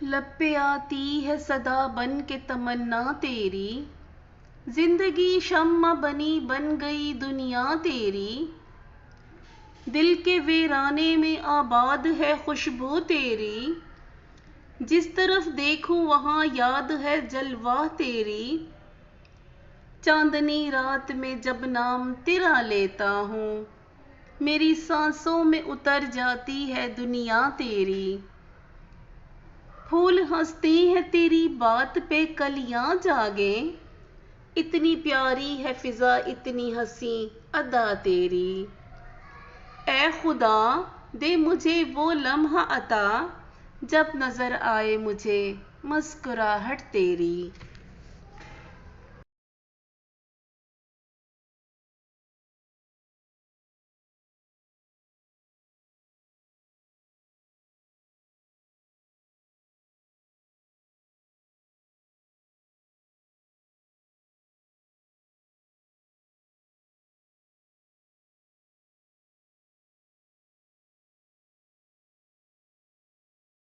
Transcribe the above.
लब पे आती है सदा बन के तमन्ना तेरी, जिंदगी शम्मा बनी बन गई दुनिया तेरी। दिल के वीराने में आबाद है खुशबू तेरी, जिस तरफ देखूं वहां याद है जलवा तेरी। चांदनी रात में जब नाम तेरा लेता हूँ, मेरी सांसों में उतर जाती है दुनिया तेरी। फूल हंसते हैं तेरी बात पे कलियां जागे, इतनी प्यारी है फिजा इतनी हंसी अदा तेरी। ऐ खुदा दे मुझे वो लम्हा अता, जब नजर आए मुझे मुस्कुराहट तेरी।